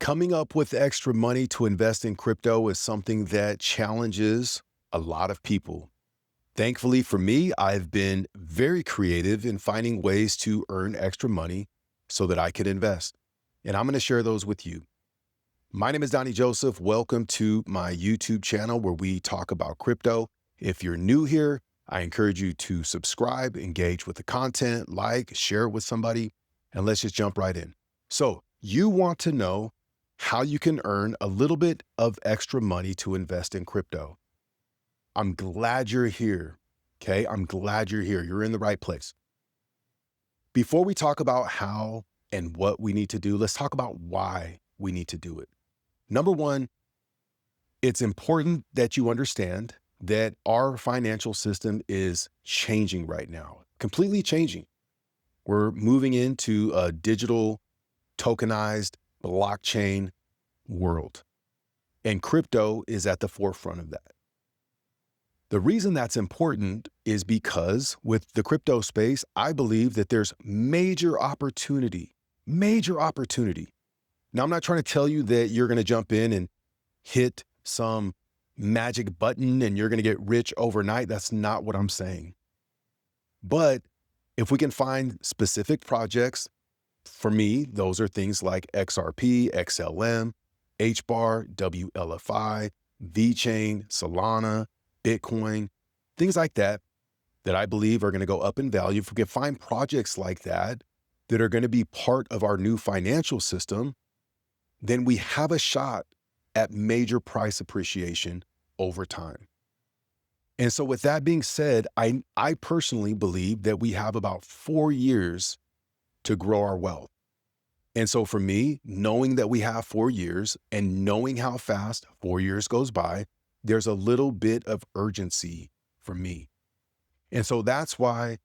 Coming up with extra money to invest in crypto is something that challenges a lot of people. Thankfully for me, I've been very creative in finding ways to earn extra money so that I could invest. And I'm going to share those with you. My name is Donnie Joseph. Welcome to my YouTube channel where we talk about crypto. If you're new here, I encourage you to subscribe, engage with the content, like, share it with somebody, and let's just jump right in. So you want to know how you can earn a little bit of extra money to invest in crypto. I'm glad you're here. Okay. I'm glad you're here. You're in the right place. Before we talk about how and what we need to do, let's talk about why we need to do it. Number one, it's important that you understand that our financial system is changing right now, completely changing. We're moving into a digital, tokenized, blockchain world, and crypto is at the forefront of that. The reason that's important is because with the crypto space, I believe that there's major opportunity, major opportunity. Now, I'm not trying to tell you that you're going to jump in and hit some magic button and you're going to get rich overnight. That's not what I'm saying. But if we can find specific projects, for me, those are things like XRP, XLM, HBAR, WLFI, VeChain, Solana, Bitcoin, things like that, that I believe are going to go up in value. If we can find projects like that that are going to be part of our new financial system, then we have a shot at major price appreciation over time. And so with that being said, I personally believe that we have about 4 years to grow our wealth. And so for me, knowing that we have 4 years and knowing how fast 4 years goes by, there's a little bit of urgency for me. And so that's why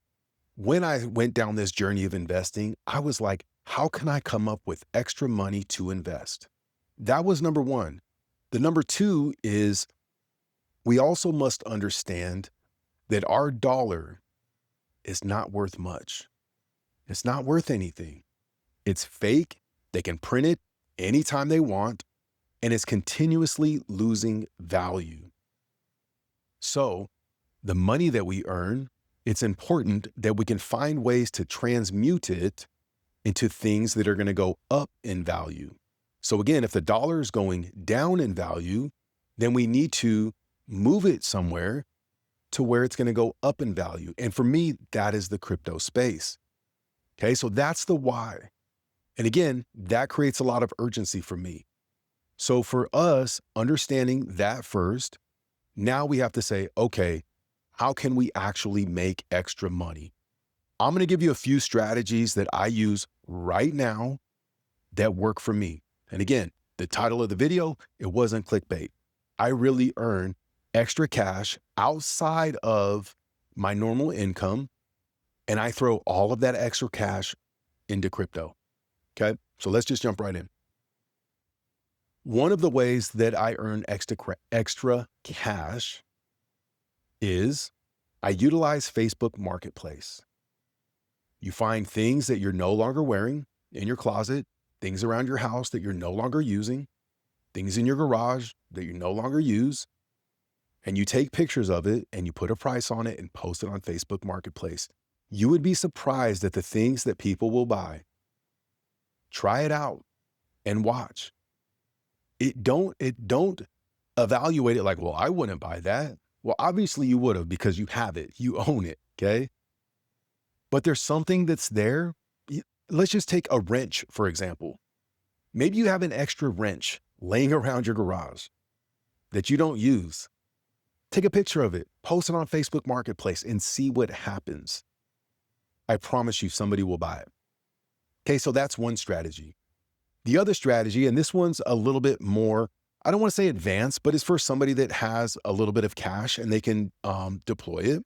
when I went down this journey of investing, I was like, how can I come up with extra money to invest? That was number one. The number two is we also must understand that our dollar is not worth much. It's not worth anything. It's fake. They can print it anytime they want, and it's continuously losing value. So the money that we earn, it's important that we can find ways to transmute it into things that are going to go up in value. So again, if the dollar is going down in value, then we need to move it somewhere to where it's going to go up in value. And for me, that is the crypto space. Okay, so that's the why. And again, that creates a lot of urgency for me. So for us, understanding that first, now we have to say, okay, how can we actually make extra money? I'm going to give you a few strategies that I use right now that work for me. And again, the title of the video, it wasn't clickbait. I really earn extra cash outside of my normal income, and I throw all of that extra cash into crypto. Okay, so let's just jump right in. One of the ways that I earn extra cash is I utilize Facebook Marketplace. You find things that you're no longer wearing in your closet, things around your house that you're no longer using, things in your garage that you no longer use, and you take pictures of it and you put a price on it and post it on Facebook Marketplace. You would be surprised at the things that people will buy. Try it out and watch. It don't evaluate it like, well, I wouldn't buy that. Well, obviously you would have because you have it, you own it, okay? But there's something that's there. Let's just take a wrench, for example. Maybe you have an extra wrench laying around your garage that you don't use. Take a picture of it, post it on Facebook Marketplace and see what happens. I promise you somebody will buy it. Okay, so that's one strategy. The other strategy, and this one's a little bit more, I don't want to say advanced, but it's for somebody that has a little bit of cash and they can deploy it.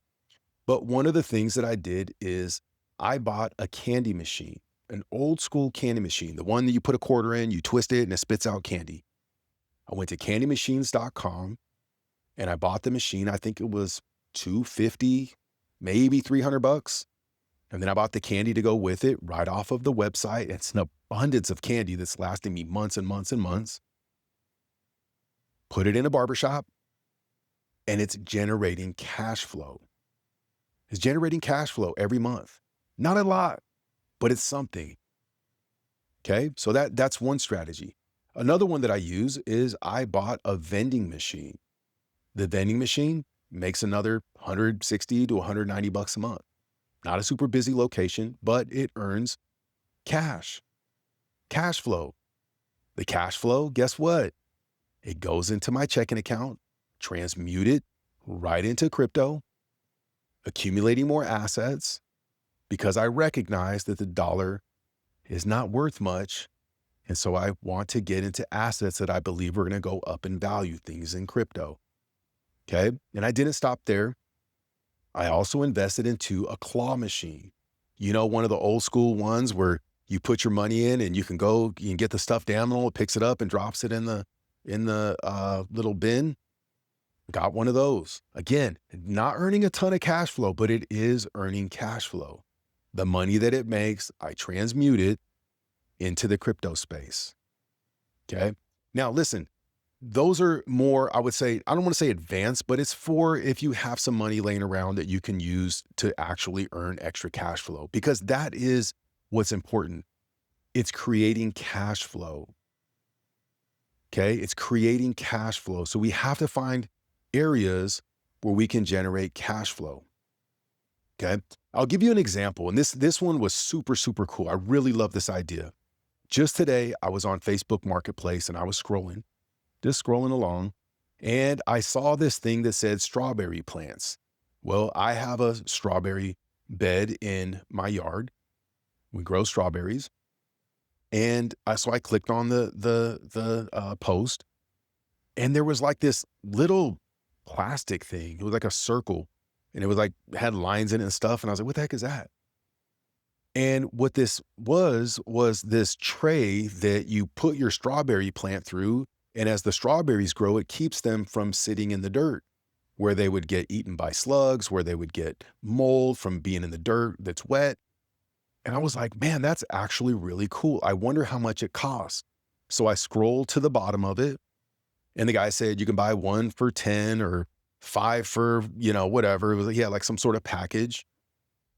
But one of the things that I did is I bought a candy machine, an old school candy machine, the one that you put a quarter in, you twist it and it spits out candy. I went to candymachines.com and I bought the machine. I think it was $250, maybe $300. And then I bought the candy to go with it right off of the website. It's abundance of candy that's lasting me months and months and months, put it in a barbershop, and it's generating cash flow. It's generating cash flow every month. Not a lot, but it's something. Okay, so that's one strategy. Another one that I use is I bought a vending machine. The vending machine makes another 160 to 190 bucks a month. Not a super busy location, but it earns cash flow. The cash flow, guess what? It goes into my checking account, transmuted right into crypto, accumulating more assets because I recognize that the dollar is not worth much. And so I want to get into assets that I believe are going to go up in value, things in crypto. Okay. And I didn't stop there. I also invested into a claw machine. You know, one of the old school ones where you put your money in and you can get the stuffed animal, it picks it up and drops it in the little bin. Got one of those. Again, not earning a ton of cash flow, but it is earning cash flow. The money that it makes, I transmute it into the crypto space. Okay. Now listen, those are more, I would say, I don't want to say advanced, but it's for if you have some money laying around that you can use to actually earn extra cash flow, because that is what's important. It's creating cash flow. Okay. It's creating cash flow. So we have to find areas where we can generate cash flow. Okay. I'll give you an example. And this one was super, super cool. I really love this idea. Just today, I was on Facebook Marketplace and I was just scrolling along, and I saw this thing that said strawberry plants. Well, I have a strawberry bed in my yard. We grow strawberries. And so I clicked on the post, and there was like this little plastic thing. It was like a circle, and it was like, had lines in it and stuff. And I was like, what the heck is that? And what this was this tray that you put your strawberry plant through. And as the strawberries grow, it keeps them from sitting in the dirt where they would get eaten by slugs, where they would get mold from being in the dirt that's wet. And I was like, man, that's actually really cool. I wonder how much it costs. So I scrolled to the bottom of it, and the guy said, you can buy 1 for 10 or 5 for, whatever. It was, like some sort of package.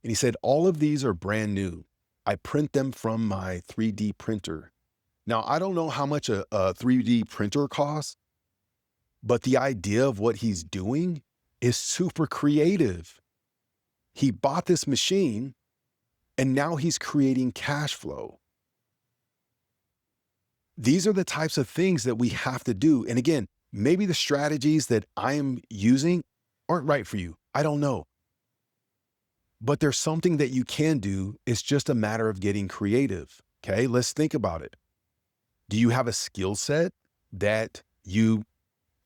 And he said, all of these are brand new. I print them from my 3D printer. Now, I don't know how much a 3D printer costs, but the idea of what he's doing is super creative. He bought this machine, and now he's creating cash flow. These are the types of things that we have to do. And again, maybe the strategies that I am using aren't right for you. I don't know. But there's something that you can do. It's just a matter of getting creative. Okay, let's think about it. Do you have a skill set that you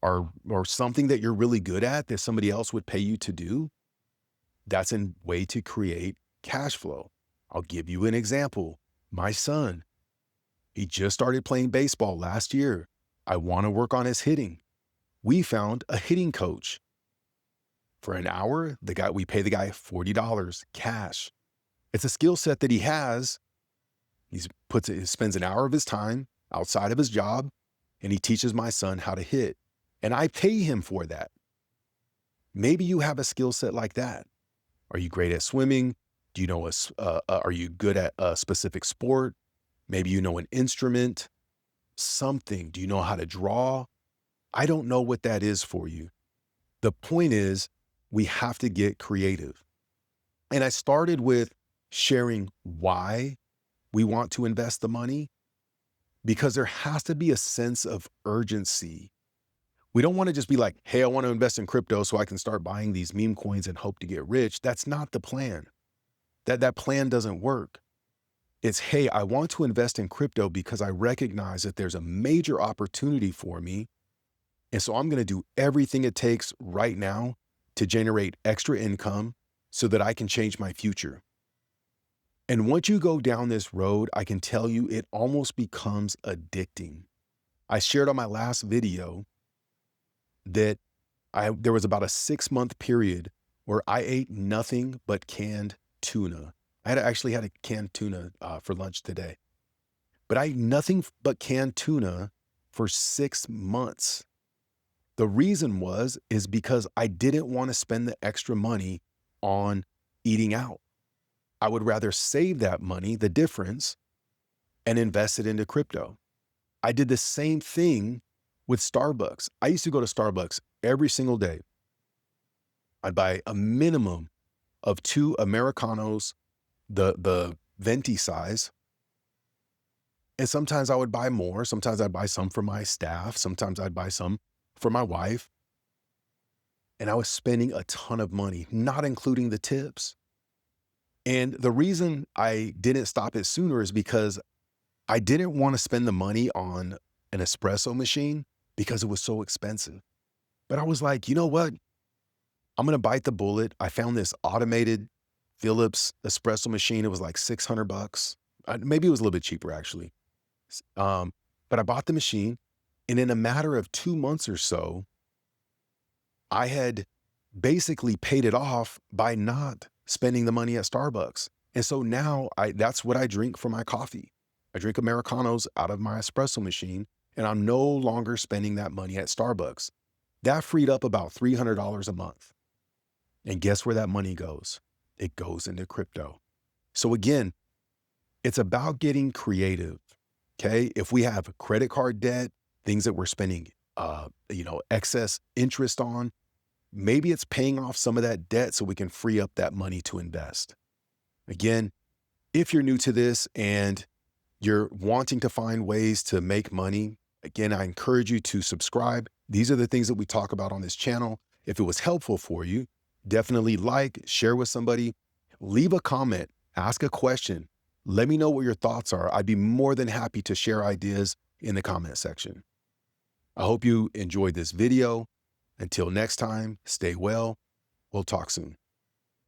are, or something that you're really good at that somebody else would pay you to do? That's a way to create cash flow. I'll give you an example. My son, he just started playing baseball last year. I want to work on his hitting. We found a hitting coach. For an hour, we pay the guy $40 cash. It's a skill set that he has. He spends an hour of his time outside of his job, and he teaches my son how to hit. And I pay him for that. Maybe you have a skill set like that. Are you great at swimming? Do you know are you good at a specific sport? Maybe you know an instrument, something. Do you know how to draw? I don't know what that is for you. The point is, we have to get creative. And I started with sharing why we want to invest the money, because there has to be a sense of urgency. We don't want to just be like, hey, I want to invest in crypto so I can start buying these meme coins and hope to get rich. That's not the plan. That plan doesn't work. It's, hey, I want to invest in crypto because I recognize that there's a major opportunity for me. And so I'm going to do everything it takes right now to generate extra income so that I can change my future. And once you go down this road, I can tell you it almost becomes addicting. I shared on my last video that there was about a 6-month period where I ate nothing but canned tuna. I actually had a canned tuna for lunch today. but I ate nothing but canned tuna for 6 months. The reason is because I didn't want to spend the extra money on eating out. I would rather save that money, the difference, and invest it into crypto. I did the same thing with Starbucks. I used to go to Starbucks every single day. I'd buy a minimum of 2 Americanos, the venti size. And sometimes I would buy more. Sometimes I'd buy some for my staff. Sometimes I'd buy some for my wife. And I was spending a ton of money, not including the tips. And the reason I didn't stop it sooner is because I didn't want to spend the money on an espresso machine because it was so expensive. But I was like, you know what? I'm going to bite the bullet. I found this automated Philips espresso machine. It was like $600. Maybe it was a little bit cheaper actually. But I bought the machine, and in a matter of 2 months or so, I had basically paid it off by not spending the money at Starbucks. And so now that's what I drink for my coffee. I drink Americanos out of my espresso machine, and I'm no longer spending that money at Starbucks. That freed up about $300 a month. And guess where that money goes? It goes into crypto. So again, it's about getting creative. Okay. If we have credit card debt, things that we're spending, excess interest on, maybe it's paying off some of that debt so we can free up that money to invest. Again, if you're new to this and you're wanting to find ways to make money, again, I encourage you to subscribe. These are the things that we talk about on this channel. If it was helpful for you, definitely like, share with somebody, leave a comment, ask a question. Let me know what your thoughts are. I'd be more than happy to share ideas in the comment section. I hope you enjoyed this video. Until next time, stay well. We'll talk soon.